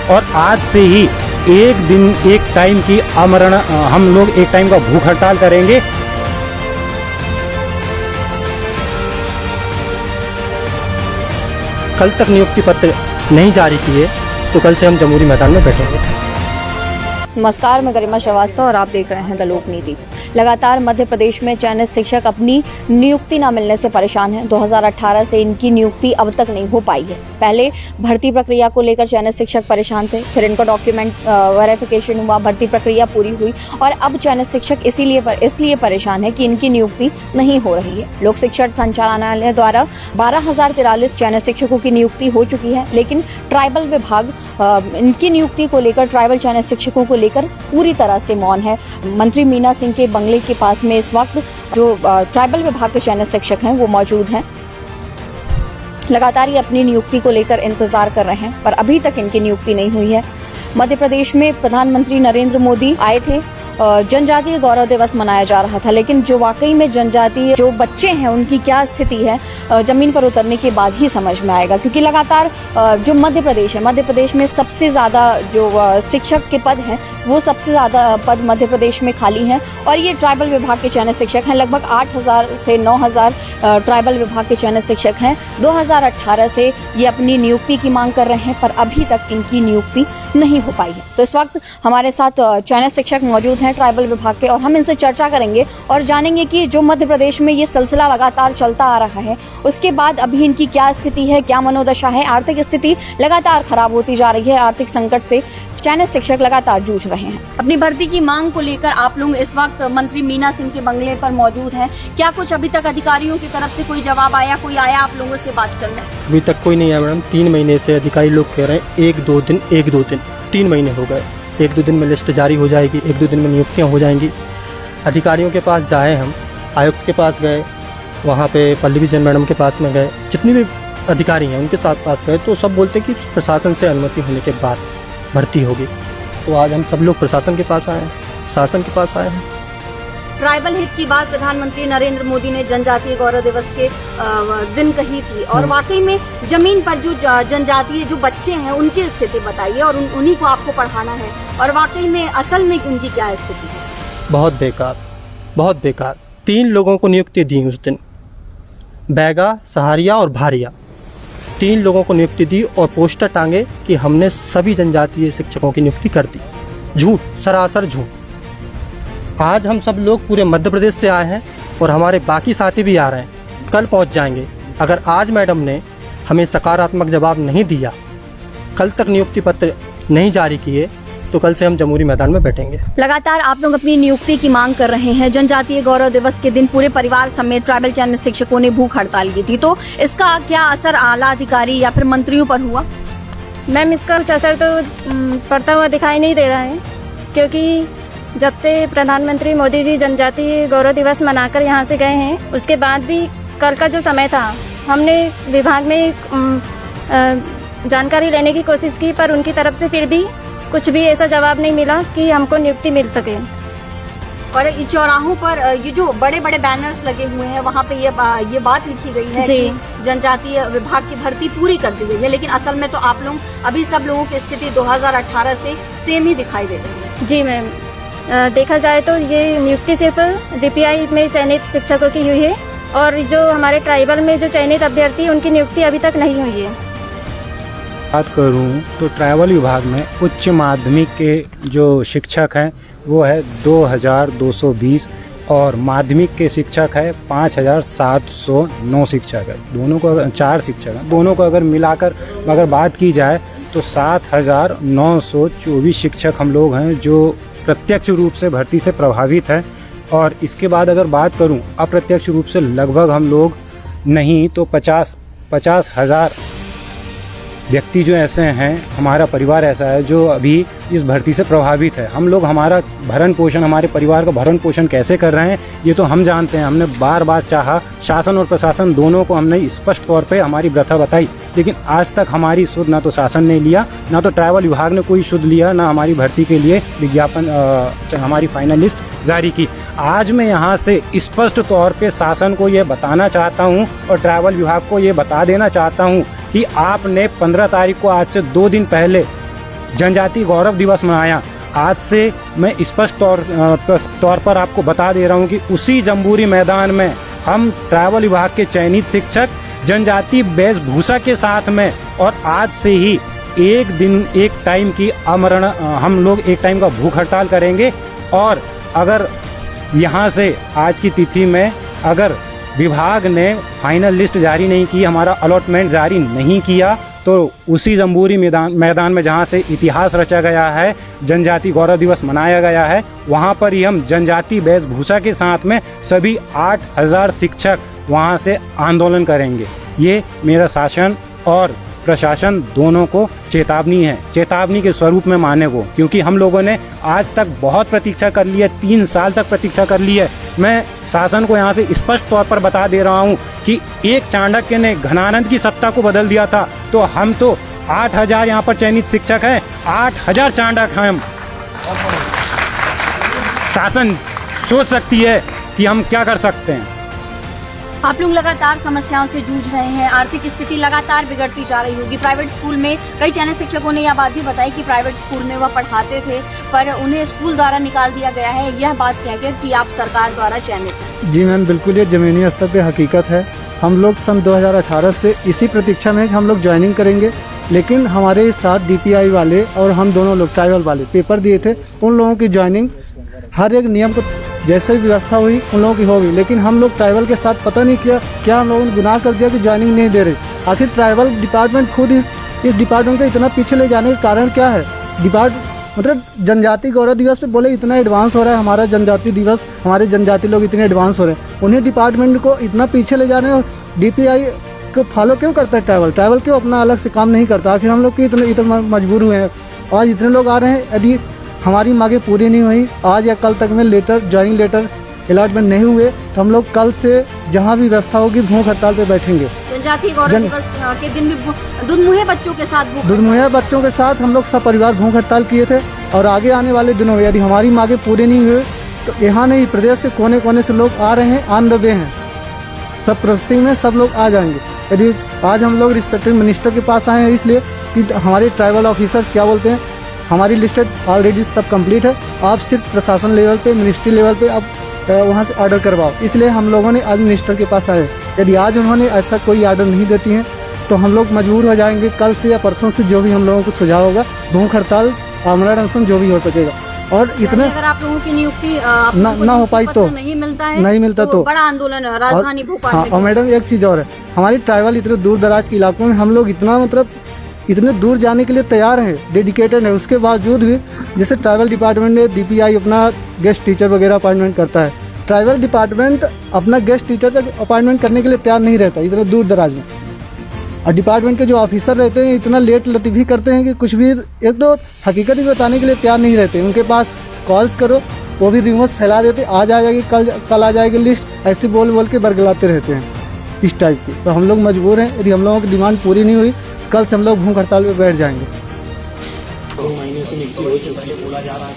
और आज से ही एक दिन एक टाइम की आमरण हम लोग एक टाइम का भूख हड़ताल करेंगे। कल तक नियुक्ति पत्र नहीं जारी किए तो कल से हम जमहूरी मैदान में बैठेंगे। नमस्कार, मैं गरिमा श्रीवास्तव और आप देख रहे हैं द लोक नीति। लगातार मध्य प्रदेश में चयनित शिक्षक अपनी नियुक्ति न मिलने से परेशान हैं। 2018 से इनकी नियुक्ति अब तक नहीं हो पाई है। पहले भर्ती प्रक्रिया को लेकर चयनित शिक्षक परेशान थे, फिर इनका डॉक्यूमेंट वेरिफिकेशन हुआ, भर्ती प्रक्रिया पूरी हुई और अब चयनित शिक्षक इसलिए परेशान है कि इनकी नियुक्ति नहीं हो रही है। लोक शिक्षण संचालनालय द्वारा 12,043 चयनित शिक्षकों की नियुक्ति हो चुकी है, लेकिन ट्राइबल विभाग इनकी नियुक्ति को लेकर, ट्राइबल चयनित शिक्षकों को लेकर पूरी तरह से मौन है। मंत्री मीना सिंह के बंगले के पास में इस वक्त जो ट्राइबल विभाग के चयनित शिक्षक हैं वो मौजूद हैं। लगातार ये अपनी नियुक्ति को लेकर इंतजार कर रहे हैं, पर अभी तक इनकी नियुक्ति नहीं हुई है। मध्य प्रदेश में प्रधानमंत्री नरेंद्र मोदी आए थे, जनजातीय गौरव दिवस मनाया जा रहा था, लेकिन जो वाकई में जनजातीय जो बच्चे हैं उनकी क्या स्थिति है जमीन पर उतरने के बाद ही समझ में आएगा। क्योंकि लगातार जो मध्य प्रदेश में सबसे ज्यादा जो शिक्षक के पद हैं वो सबसे ज्यादा पद मध्य प्रदेश में खाली हैं और ये ट्राइबल विभाग के चयनित शिक्षक हैं। लगभग 8,000 से 9,000 ट्राइबल विभाग के चयनित शिक्षक हैं। 2018 से ये अपनी नियुक्ति की मांग कर रहे हैं, पर अभी तक इनकी नियुक्ति नहीं हो पाई है। तो इस वक्त हमारे साथ चयनित शिक्षक मौजूद हैं ट्राइबल विभाग के और हम इनसे चर्चा करेंगे और जानेंगे कि जो मध्य प्रदेश में ये सिलसिला लगातार चलता आ रहा है उसके बाद अभी इनकी क्या स्थिति है, क्या मनोदशा है। आर्थिक स्थिति लगातार खराब होती जा रही है, आर्थिक संकट से चयनित शिक्षक लगातार जूझ रहे हैं। अपनी भर्ती की मांग को लेकर आप लोग इस वक्त मंत्री मीना सिंह के बंगले पर मौजूद हैं। क्या कुछ अभी तक अधिकारियों की तरफ से कोई जवाब आया, कोई आया आप लोगों से बात करने? अभी तक कोई नहीं आया मैडम। 3 महीने से अधिकारी लोग कह रहे हैं 1-2 दिन 3 महीने हो गए। 1-2 दिन में लिस्ट जारी हो जाएगी, 1-2 दिन में नियुक्तियाँ हो जाएंगी। अधिकारियों के पास जाए, हम आयुक्त के पास गए, वहाँ पे पल्लवी जैन मैडम के पास में गए, जितने भी अधिकारी हैं उनके साथ पास गए तो सब बोलते कि प्रशासन से अनुमति होने के बाद भर्ती होगी। तो आज हम सब लोग प्रशासन के पास आए हैं, शासन के पास आए हैं। ट्राइबल हित की बात प्रधानमंत्री नरेंद्र मोदी ने जनजातीय गौरव दिवस के दिन कही थी और वाकई में जमीन पर जो जनजातीय जो बच्चे हैं उनकी स्थिति बताइए और उन्हीं को आपको पढ़ाना है और वाकई में असल में उनकी क्या स्थिति है? बहुत बेकार। 3 लोगों को नियुक्ति दी उस दिन, बैगा, सहारिया और भारिया। 3 लोगों को नियुक्ति दी और पोस्टर टांगे कि हमने सभी जनजातीय शिक्षकों की नियुक्ति कर दी। झूठ, सरासर झूठ। आज हम सब लोग पूरे मध्य प्रदेश से आए हैं और हमारे बाकी साथी भी आ रहे हैं, कल पहुंच जाएंगे। अगर आज मैडम ने हमें सकारात्मक जवाब नहीं दिया, कल तक नियुक्ति पत्र नहीं जारी किए तो कल से हम जमहूरी मैदान में बैठेंगे। लगातार आप लोग अपनी नियुक्ति की मांग कर रहे हैं। जनजातीय गौरव दिवस के दिन पूरे परिवार समेत ट्राइबल चयनित शिक्षकों ने भूख हड़ताल की थी, तो इसका क्या असर आला अधिकारी या फिर मंत्रियों पर हुआ? मैम, इसका कुछ असर तो पड़ता हुआ दिखाई नहीं दे रहा है, क्योंकि जब से प्रधानमंत्री मोदी जी जनजातीय गौरव दिवस मनाकर यहाँ से गए हैं उसके बाद भी कल का जो समय था हमने विभाग में जानकारी लेने की कोशिश की, पर उनकी तरफ से फिर भी कुछ भी ऐसा जवाब नहीं मिला कि हमको नियुक्ति मिल सके। और ये चौराहों पर ये जो बड़े बड़े बैनर्स लगे हुए हैं वहाँ पे ये बात लिखी गई है कि जनजातीय विभाग की भर्ती पूरी कर दी गई है, लेकिन असल में तो आप लोग अभी सब लोगों की स्थिति 2018 से सेम ही दिखाई दे रही है। जी मैम, देखा जाए तो ये नियुक्ति सिर्फ DPI में चयनित शिक्षकों की हुई है और जो हमारे ट्राइबल में जो चयनित अभ्यर्थी उनकी नियुक्ति अभी तक नहीं हुई है। बात करूं तो ट्राइबल विभाग में उच्च माध्यमिक के जो शिक्षक हैं वो है 2,220 और माध्यमिक के शिक्षक है 5,709 शिक्षक है। दोनों को 4 शिक्षक हैं, दोनों को अगर मिलाकर अगर बात की जाए तो 7,924 शिक्षक हम लोग हैं जो प्रत्यक्ष रूप से भर्ती से प्रभावित हैं। और इसके बाद अगर बात करूं अप्रत्यक्ष रूप से लगभग हम लोग नहीं तो 50,000 व्यक्ति जो ऐसे हैं, हमारा परिवार ऐसा है जो अभी इस भर्ती से प्रभावित है। हम लोग हमारा भरण पोषण, हमारे परिवार का भरण पोषण कैसे कर रहे हैं ये तो हम जानते हैं। हमने बार बार चाहा, शासन और प्रशासन दोनों को हमने स्पष्ट तौर पे हमारी व्यथा बताई, लेकिन आज तक हमारी सुध ना तो शासन ने लिया, ना तो ट्राइबल विभाग ने कोई सुध लिया, ना हमारी भर्ती के लिए विज्ञापन हमारी फाइनल लिस्ट जारी की। आज मैं यहाँ से स्पष्ट तौर पे शासन को ये बताना चाहता हूँ और ट्राइबल विभाग को ये बता देना चाहता हूँ कि आपने 15 तारीख को आज से 2 दिन पहले जनजाति गौरव दिवस मनाया। आज से मैं स्पष्ट तौर पर आपको बता दे रहा हूं कि उसी जम्बूरी मैदान में हम ट्राइबल विभाग के चयनित शिक्षक जनजाति वेशभूषा के साथ में और आज से ही एक टाइम की हम लोग एक टाइम का भूख हड़ताल करेंगे। और अगर यहाँ से आज की तिथि में अगर विभाग ने फाइनल लिस्ट जारी नहीं की, हमारा अलॉटमेंट जारी नहीं किया, तो उसी जम्बूरी मैदान में जहाँ से इतिहास रचा गया है, जनजाति गौरव दिवस मनाया गया है, वहाँ पर ही हम जनजाति वेशभूषा के साथ में सभी 8000 शिक्षक वहाँ से आंदोलन करेंगे। ये मेरा शासन और प्रशासन दोनों को चेतावनी है, चेतावनी के स्वरूप में माने को, क्योंकि हम लोगों ने आज तक बहुत प्रतीक्षा कर ली है, 3 साल तक प्रतीक्षा कर ली है। मैं शासन को यहाँ से स्पष्ट तौर पर बता दे रहा हूँ कि एक चाणक्य ने घनानंद की सत्ता को बदल दिया था, तो हम तो 8000 यहाँ पर चयनित शिक्षक हैं, 8000 चाणक्य हैं हम। शासन सोच सकती है कि हम क्या कर सकते हैं। आप लोग लगातार समस्याओं से जूझ रहे हैं, आर्थिक स्थिति लगातार बिगड़ती जा रही होगी। प्राइवेट स्कूल में कई चयनित शिक्षकों ने यह बात भी बताई कि प्राइवेट स्कूल में वह पढ़ाते थे पर उन्हें स्कूल द्वारा निकाल दिया गया है। यह बात कह के कि आप सरकार द्वारा चयनित हैं। जी मैम, बिल्कुल ये जमीनी स्तर पे हकीकत है। हम लोग सन 2018 से इसी प्रतीक्षा में हम लोग ज्वाइनिंग करेंगे, लेकिन हमारे साथ DPI वाले और हम दोनों लोग ट्राइबल वाले पेपर दिए थे, उन लोगों की ज्वाइनिंग हर एक नियम को जैसे भी व्यवस्था हुई उन लोगों की होगी, लेकिन हम लोग ट्राइबल के साथ पता नहीं किया क्या हम लोगों ने गुनाह कर दिया कि ज्वाइनिंग नहीं दे रहे। आखिर ट्राइबल डिपार्टमेंट खुद इस डिपार्टमेंट को इतना पीछे ले जाने का कारण क्या है? मतलब जनजाति गौरव दिवस पे बोले इतना एडवांस हो रहा है हमारा जनजाति दिवस, हमारे जनजाति लोग इतने एडवांस हो रहे हैं, उन्हें डिपार्टमेंट को इतना पीछे ले जाने और DPI को फॉलो क्यों करता है? ट्राइबल क्यों अपना अलग से काम नहीं करता? आखिर हम लोग क्यों इतने मजबूर हुए हैं? आज इतने लोग आ रहे हैं, यदि हमारी मांगे पूरी नहीं हुई आज या कल तक में ज्वाइनिंग लेटर अलॉटमेंट नहीं हुए, तो हम लोग कल से जहां भी व्यवस्था होगी भूख हड़ताल पे बैठेंगे। जनजाति गौरव दिवस के दिन भी दुधमुहे बच्चों के साथ हम लोग सब परिवार भूख हड़ताल किए थे। और आगे आने वाले दिनों में यदि हमारी मांगे पूरी नहीं हुई तो यहाँ नहीं प्रदेश के कोने कोने से लोग आ रहे हैं, ऑन द वे हैं, सब प्रोसेसिंग में सब लोग आ जाएंगे। यदि आज हम लोग रिस्पेक्टिव मिनिस्टर के पास आए हैं इसलिए कि हमारे ट्राइबल ऑफिसर्स क्या बोलते हैं, हमारी लिस्ट ऑलरेडी सब कंप्लीट है, आप सिर्फ प्रशासन लेवल पे मिनिस्ट्री लेवल पे आप वहाँ से ऑर्डर करवाओ। इसलिए हम लोगों ने आज मिनिस्टर के पास आए। यदि आज उन्होंने ऐसा कोई ऑर्डर नहीं देती हैं तो हम लोग मजबूर हो जाएंगे कल से या परसों से, जो भी हम लोगों को सुझाव होगा, भूख हड़ताल, आमरण अनशन जो भी हो सकेगा। और इतने अगर आप लोगों की नियुक्ति ना हो पाई तो नहीं मिलता तो बड़ा आंदोलन राजधानी भोपाल में। और मैडम एक चीज और है, हमारी ट्राइबल इतने दूर दराज के इलाकों में हम लोग इतने दूर जाने के लिए तैयार हैं, डेडिकेटेड है, उसके बावजूद भी जैसे ट्राइबल डिपार्टमेंट ने DPI अपना गेस्ट टीचर वगैरह अपॉइंटमेंट करता है, ट्राइबल डिपार्टमेंट अपना गेस्ट टीचर तक अपॉइंटमेंट करने के लिए तैयार नहीं रहता इतने दूर दराज में। और डिपार्टमेंट के जो ऑफिसर रहते हैं इतना लेट लतीफ़ी करते हैं कि कुछ भी एक तो हकीकत ही बताने के लिए तैयार नहीं रहते। उनके पास कॉल्स करो वो भी रिमोस फैला देते, आज आ जाएगी कल आ जाएगी लिस्ट, ऐसे बोल के बरगलाते रहते हैं इस टाइप की। तो हम लोग मजबूर हैं, यदि हम लोगों की डिमांड पूरी नहीं हुई कल से हम लोग भूख हड़ताल पे बैठ जाएंगे। 2 महीने से नियुक्ति हो चुकी है, बोला जा रहा है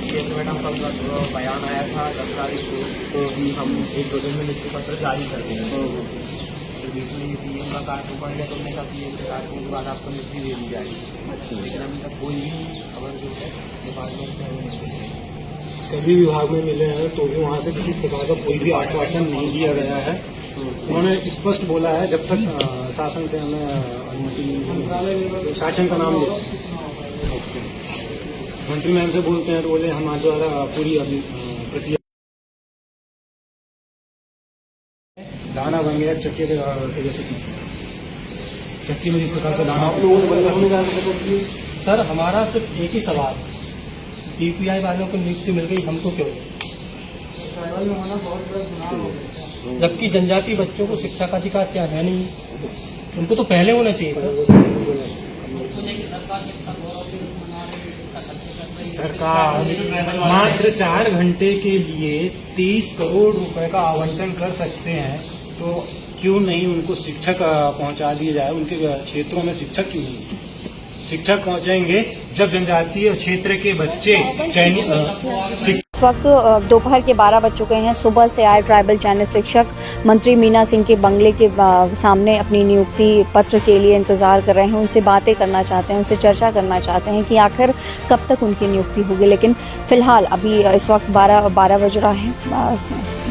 जैसे मैडम कल का बयान आया था 10 तारीख को, तो भी हम 1-2 दिन में नियुक्ति पत्र जारी कर देंगे। तो बीच में ये PM का कार्ड ऊपर गया तो हमने कहा PM के कार्ड के बाद आपको नियुक्ति दे दी जाएगी, लेकिन अभी तक कोई भी खबर जो है डिपार्टमेंट से हमें नहीं मिली। कभी विभाग में मिले हैं तो भी वहाँ से किसी प्रकार का कोई भी आश्वासन नहीं दिया गया है। उन्होंने स्पष्ट बोला है जब तक शासन से हमें अनुमति नहीं, शासन का नाम ले, मंत्री मैम से बोलते हैं तो बोले हमारे द्वारा पूरी अभी प्रक्रिया दाना बन गया चक्की के जैसे चक्की में जिस प्रकार से दाना सर हमारा सिर्फ एक ही सवाल, DPI वालों को नियुक्ति मिल गई, हमको क्यों? ट्राइबल में होना बहुत बड़ा गुनाह हो गया, जबकि जनजाति बच्चों को शिक्षा का अधिकार क्या है नहीं, उनको तो पहले होना चाहिए सर। सरकार मात्र 4 घंटे के लिए 30 करोड़ रुपए का आवंटन कर सकते हैं, तो क्यों नहीं उनको शिक्षक पहुंचा दिए जाए? उनके क्षेत्रों में शिक्षक क्यों नहीं? शिक्षक पहुंचेंगे जब जनजातीय क्षेत्र के बच्चे चयनित इस वक्त दोपहर के 12 बज चुके हैं। सुबह से आए ट्राइबल चयनित शिक्षक मंत्री मीना सिंह के बंगले के सामने अपनी नियुक्ति पत्र के लिए इंतजार कर रहे हैं। उनसे बातें करना चाहते हैं, उनसे चर्चा करना चाहते हैं कि आखिर कब तक उनकी नियुक्ति होगी। लेकिन फिलहाल अभी इस वक्त 12 बज रहा है,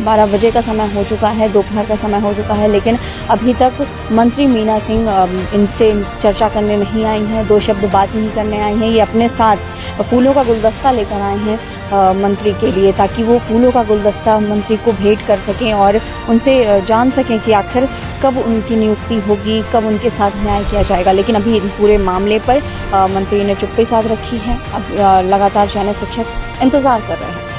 12 बजे का समय हो चुका है, दोपहर का समय हो चुका है, लेकिन अभी तक मंत्री मीना सिंह इनसे चर्चा करने नहीं आई हैं, 2 शब्द बात नहीं करने आई हैं। ये अपने साथ फूलों का गुलदस्ता लेकर आए हैं मंत्री के लिए, ताकि वो फूलों का गुलदस्ता मंत्री को भेंट कर सकें और उनसे जान सकें कि आखिर कब उनकी नियुक्ति होगी, कब उनके साथ न्याय किया जाएगा। लेकिन अभी पूरे मामले पर मंत्री ने चुप्पी साध रखी है। अब लगातार चयनित शिक्षक इंतजार कर रहे हैं।